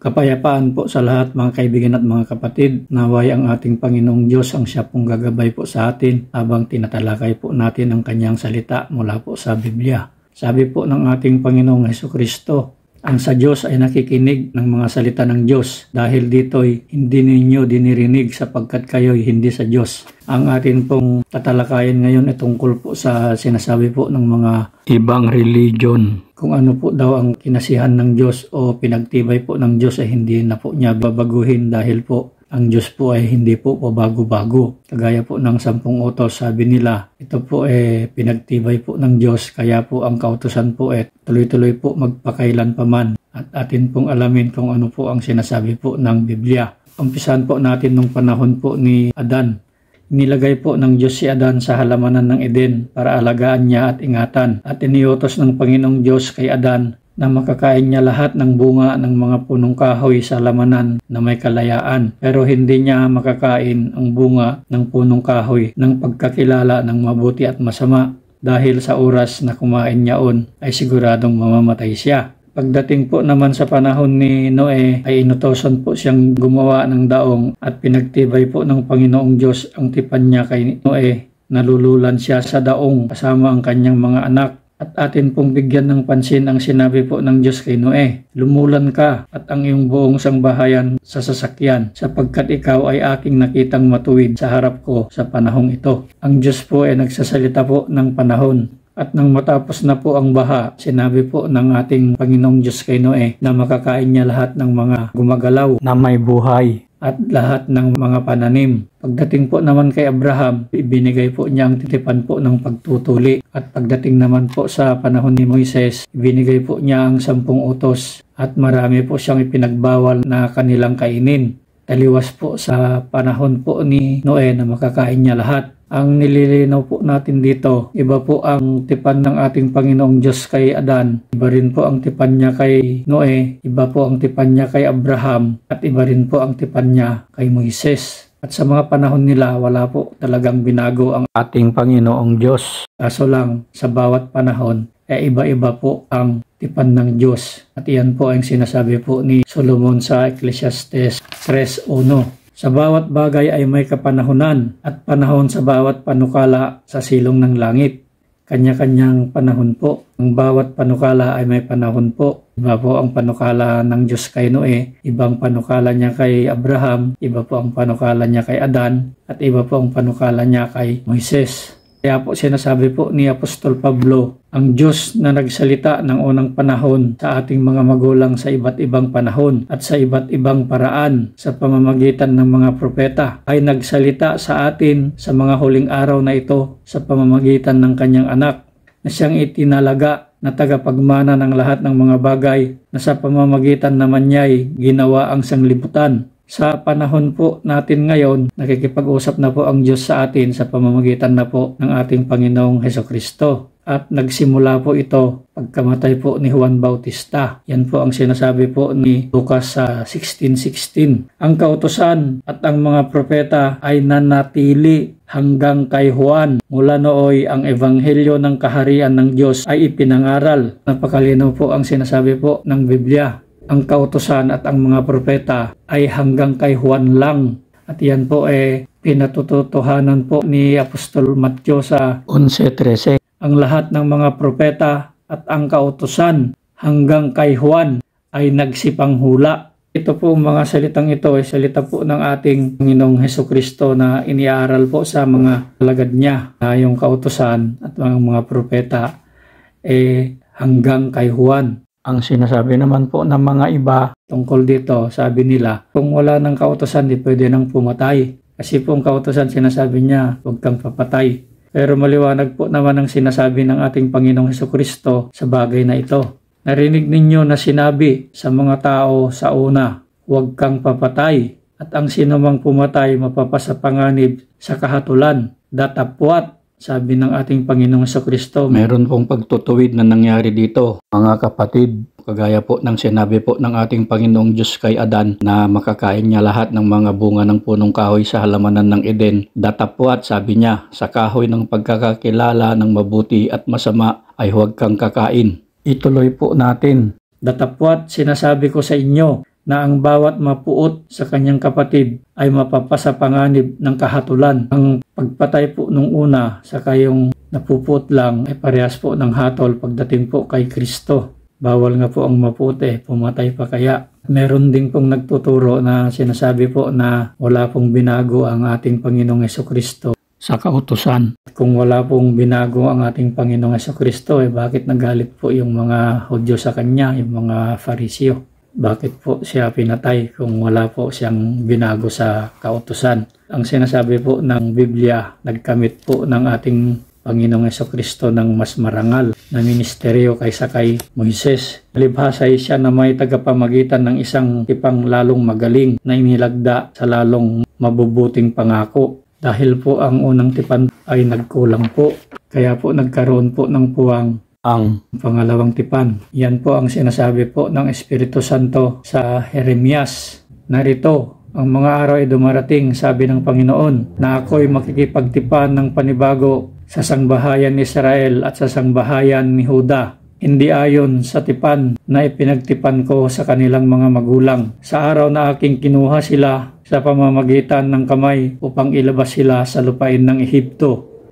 Kapayapaan po sa lahat mga kaibigan at mga kapatid. Naway ang ating Panginoong Diyos ang siya pong gagabay po sa atin habang tinatalakay po natin ang kanyang salita mula po sa Biblia. Sabi po ng ating Panginoong Hesukristo, ang sa Diyos ay nakikinig ng mga salita ng Diyos dahil dito'y hindi ninyo dinirinig sapagkat kayo'y hindi sa Diyos. Ang atin pong tatalakayin ngayon ay tungkol po sa sinasabi po ng mga ibang religion. Kung ano po daw ang kinasihan ng Diyos o pinagtibay po ng Diyos ay hindi na po niya babaguhin dahil po ang Diyos po ay hindi po pabago-bago. Kagaya po ng 10 utos, sabi nila, ito po ay pinagtibay po ng Diyos, kaya po ang kautusan po ay tuloy-tuloy po magpakailan pa man. At atin pong alamin kung ano po ang sinasabi po ng Biblia. Umpisahan po natin nung panahon po ni Adan. Nilagay po ng Diyos si Adan sa halamanan ng Eden para alagaan niya at ingatan. At iniutos ng Panginoong Diyos kay Adan na makakain niya lahat ng bunga ng mga punong kahoy sa halamanan na may kalayaan. Pero hindi niya makakain ang bunga ng punong kahoy ng pagkakilala ng mabuti at masama dahil sa oras na kumain niya ay siguradong mamamatay siya. Pagdating po naman sa panahon ni Noe ay inutosan po siyang gumawa ng daong at pinagtibay po ng Panginoong Diyos ang tipan niya kay Noe. Nalululan siya sa daong kasama ang kanyang mga anak. At atin pong bigyan ng pansin ang sinabi po ng Diyos kay Noe, lumulan ka at ang iyong buong sangbahayan sa sasakyan sapagkat ikaw ay aking nakitang matuwid sa harap ko sa panahong ito. Ang Diyos po ay nagsasalita po ng panahon. At nang matapos na po ang baha, sinabi po ng ating Panginoong Diyos kay Noe na makakain niya lahat ng mga gumagalaw na may buhay at lahat ng mga pananim. Pagdating po naman kay Abraham, ibinigay po niya ang titipan po ng pagtutuli. At pagdating naman po sa panahon ni Moises, ibinigay po niya ang 10 utos at marami po siyang ipinagbawal na kanilang kainin. Taliwas po sa panahon po ni Noe na makakain niya lahat. Ang nililinaw po natin dito, iba po ang tipan ng ating Panginoong Diyos kay Adan, iba rin po ang tipan niya kay Noe, iba po ang tipan niya kay Abraham, at iba rin po ang tipan niya kay Moises. At sa mga panahon nila, wala po talagang binago ang ating Panginoong Diyos. Kaso lang, sa bawat panahon, iba-iba po ang tipan ng Diyos. At iyan po ang sinasabi po ni Solomon sa Ecclesiastes 3:1. Sa bawat bagay ay may kapanahunan at panahon sa bawat panukala sa silong ng langit. Kanya-kanyang panahon po. Ang bawat panukala ay may panahon po. Iba po ang panukala ng Diyos kay Noe, ibang panukala niya kay Abraham, iba po ang panukala niya kay Adan, at iba po ang panukala niya kay Moises. Kaya po sinasabi po ni Apostol Pablo, ang Diyos na nagsalita ng unang panahon sa ating mga magulang sa iba't ibang panahon at sa iba't ibang paraan sa pamamagitan ng mga propeta ay nagsalita sa atin sa mga huling araw na ito sa pamamagitan ng kanyang anak na siyang itinalaga na tagapagmana ng lahat ng mga bagay na sa pamamagitan naman niya'y ginawa ang sanglibutan. Sa panahon po natin ngayon, nakikipag-usap na po ang Diyos sa atin sa pamamagitan na po ng ating Panginoong Hesukristo. At nagsimula po ito pagkamatay po ni Juan Bautista. Yan po ang sinasabi po ni Lucas sa 16:16. Ang kautusan at ang mga propeta ay nanatili hanggang kay Juan. Mula nooy ang ebanghelyo ng kaharian ng Diyos ay ipinangaral. Napakalinaw po ang sinasabi po ng Biblia. Ang kautusan at ang mga propeta ay hanggang kay Juan lang. At yan po pinatutuhanan po ni Apostol Mateo sa 11:13. Ang lahat ng mga propeta at ang kautusan hanggang kay Juan ay nagsipanghula. Ito po mga salitang ito ay salita po ng ating Panginoong Hesukristo na iniaral po sa mga alagad niya. Yung kautusan at mga propeta hanggang kay Juan. Ang sinasabi naman po ng mga iba tungkol dito, sabi nila, kung wala ng kautusan, di pwede nang pumatay. Kasi po ang kautusan, sinasabi niya, huwag kang papatay. Pero maliwanag po naman ang sinasabi ng ating Panginoong Hesukristo sa bagay na ito. Narinig ninyo na sinabi sa mga tao sa una, huwag kang papatay. At ang sinumang pumatay, mapapasapanganib sa kahatulan. Datapwat. Sabi ng ating Panginoong Hesukristo, meron pong pagtutuwid na nangyari dito. Mga kapatid, kagaya po ng sinabi po ng ating Panginoong Diyos kay Adan na makakain niya lahat ng mga bunga ng punong kahoy sa halamanan ng Eden. Datapwat, sabi niya, sa kahoy ng pagkakakilala ng mabuti at masama ay huwag kang kakain. Ituloy po natin. Datapwat, sinasabi ko sa inyo na ang bawat mapuot sa kanyang kapatid ay mapapasapanganib ng kahatulan. Ang pagpatay po nung una sa kayong napupuot lang ay parehas po ng hatol pagdating po kay Kristo. Bawal nga po ang maputi, pumatay pa kaya. Meron din pong nagtuturo na sinasabi po na wala pong binago ang ating Panginoong Hesukristo sa kautusan. Kung wala pong binago ang ating Panginoong Hesukristo, bakit nagalit po yung mga Hudyo sa kanya, yung mga Fariseo? Bakit po siya pinatay kung wala po siyang binago sa kautusan? Ang sinasabi po ng Biblia, nagkamit po ng ating Panginoong Hesukristo ng mas marangal na ministeryo kaysa kay Moises. Libhasay siya na may tagapamagitan ng isang tipang lalong magaling na inilagda sa lalong mabubuting pangako. Dahil po ang unang tipan ay nagkulang po, kaya po nagkaroon po ng puwang ang pangalawang tipan. Yan po ang sinasabi po ng Espiritu Santo sa Jeremias. Narito, ang mga araw ay dumarating, sabi ng Panginoon, na ako'y makikipagtipan ng panibago sa sangbahayan ni Israel at sa sangbahayan ni Huda. Hindi ayon sa tipan na ipinagtipan ko sa kanilang mga magulang. Sa araw na aking kinuha sila sa pamamagitan ng kamay upang ilabas sila sa lupain ng Ehipto,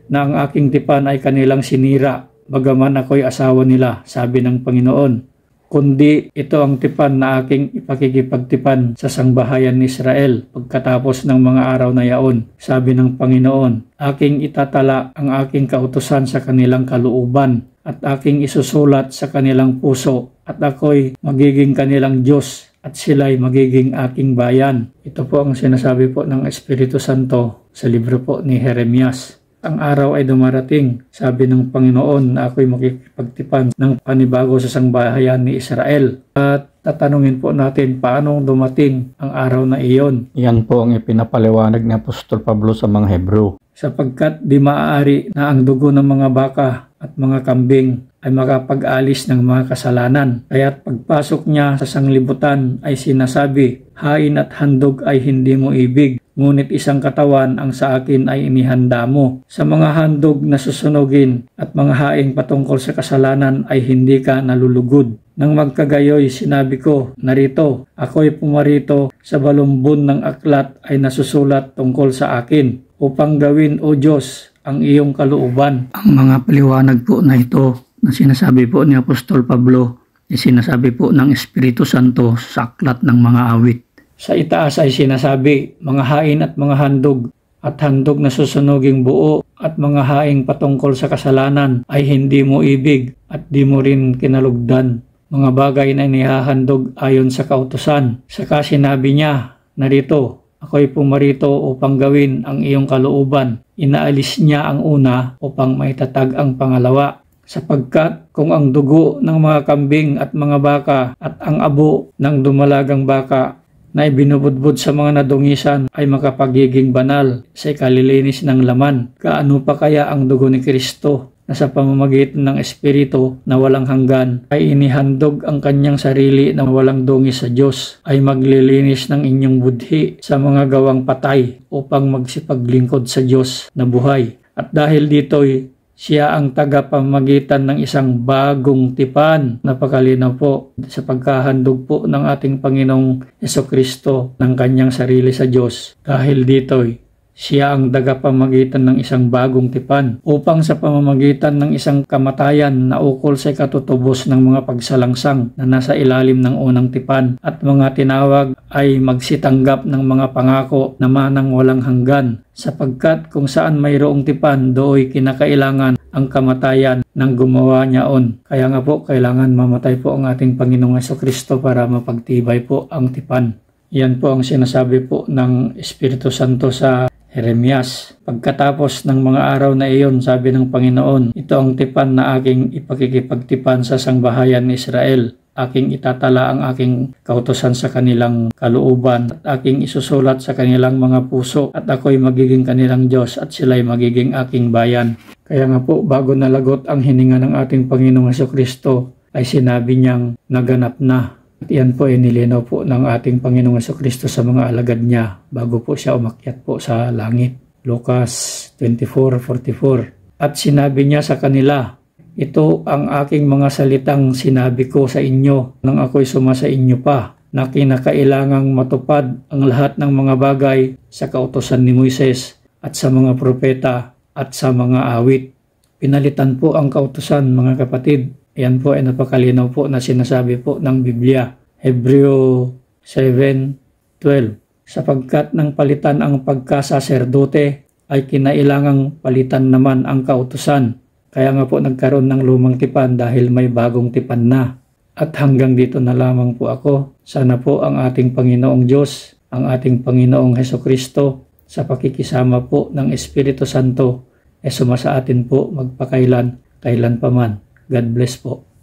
na ang aking tipan ay kanilang sinira, bagaman ako'y asawa nila, sabi ng Panginoon. Kundi ito ang tipan na aking ipakikipagtipan sa sangbahayan ni Israel pagkatapos ng mga araw na yaon, sabi ng Panginoon. Aking itatala ang aking kautusan sa kanilang kalooban at aking isusulat sa kanilang puso, at ako'y magiging kanilang Diyos at sila'y magiging aking bayan. Ito po ang sinasabi po ng Espiritu Santo sa libro po ni Jeremias. Ang araw ay dumarating, sabi ng Panginoon, na ako'y makikipagtipan ng panibago sa sangbahayan ni Israel. At tatanungin po natin paano dumating ang araw na iyon. Yan po ang ipinapaliwanag ni Apostol Pablo sa mga Hebrew. Sapagkat di maaari na ang dugo ng mga baka at mga kambing ay makapag-alis ng mga kasalanan. Kaya't pagpasok niya sa sanglibutan ay sinasabi, hain at handog ay hindi mo ibig, ngunit isang katawan ang sa akin ay inihanda mo. Sa mga handog na susunugin at mga haing patungkol sa kasalanan ay hindi ka nalulugod. Nang magkagayoy, sinabi ko, narito, ako'y pumarito sa balumbon ng aklat ay nasusulat tungkol sa akin, upang gawin, O Diyos, ang iyong kalooban. Ang mga paliwanag po na ito na sinasabi po ni Apostol Pablo ay sinasabi po ng Espiritu Santo sa aklat ng mga awit. Sa itaas ay sinasabi, mga hain at mga handog, at handog na susunuging buo, at mga haing patungkol sa kasalanan ay hindi mo ibig at di mo rin kinalugdan. Mga bagay na inihahandog ayon sa kautusan. Saka sinabi niya, narito, ako'y pumarito upang gawin ang iyong kalooban. Inaalis niya ang una upang maitatag ang pangalawa. Sapagkat kung ang dugo ng mga kambing at mga baka at ang abo ng dumalagang baka na ibinubudbud sa mga nadungisan ay makapagiging banal sa ikalilinis ng laman, kaano pa kaya ang dugo ni Kristo na sa pamamagitan ng Espiritu na walang hanggan ay inihandog ang kanyang sarili na walang dungis sa Diyos, ay maglilinis ng inyong budhi sa mga gawang patay upang magsipaglingkod sa Diyos na buhay. At dahil dito'y siya ang tagapamagitan ng isang bagong tipan. Napakalinaw po sa pagkahandog po ng ating Panginoong Hesukristo ng kanyang sarili sa Diyos. Dahil dito'y siya ang tagapamagitan ng isang bagong tipan upang sa pamamagitan ng isang kamatayan na ukol sa ikatutubos ng mga pagsalangsang na nasa ilalim ng unang tipan at mga tinawag ay magsitanggap ng mga pangako na manang walang hanggan, sapagkat kung saan mayroong tipan dooy kinakailangan ang kamatayan ng gumawa niyaon. Kaya nga po kailangan mamatay po ang ating Panginoong Hesukristo para mapagtibay po ang tipan. Yan po ang sinasabi po ng Espiritu Santo sa Jeremias. Pagkatapos ng mga araw na iyon, sabi ng Panginoon, ito ang tipan na aking ipakikipagtipan sa sangbahayan ni Israel. Aking itatala ang aking kautusan sa kanilang kalooban at aking isusulat sa kanilang mga puso, at ako'y magiging kanilang Diyos at sila'y magiging aking bayan. Kaya nga po, bago nalagot ang hininga ng ating Panginoong Hesukristo, ay sinabi niyang naganap na. At yan po ay nilinaw po ng ating Panginoong Hesukristo sa mga alagad niya bago po siya umakyat po sa langit. Lucas 24:44. At sinabi niya sa kanila, ito ang aking mga salitang sinabi ko sa inyo nang ako'y suma sa inyo pa. na kinakailangang matupad ang lahat ng mga bagay sa kautusan ni Moises at sa mga propeta at sa mga awit. Pinalitan po ang kautusan, mga kapatid. Yan po ay napakalinaw po na sinasabi po ng Biblia. Hebreo 7:12. Sapagkat nang palitan ang pagkasaserdote ay kinailangang palitan naman ang kautusan. Kaya nga po nagkaroon ng lumang tipan dahil may bagong tipan na. At hanggang dito na lamang po ako. Sana po ang ating Panginoong Diyos, ang ating Panginoong Hesukristo sa pakikisama po ng Espiritu Santo ay sumasa atin po magpakailan, kailan pa man. God bless po.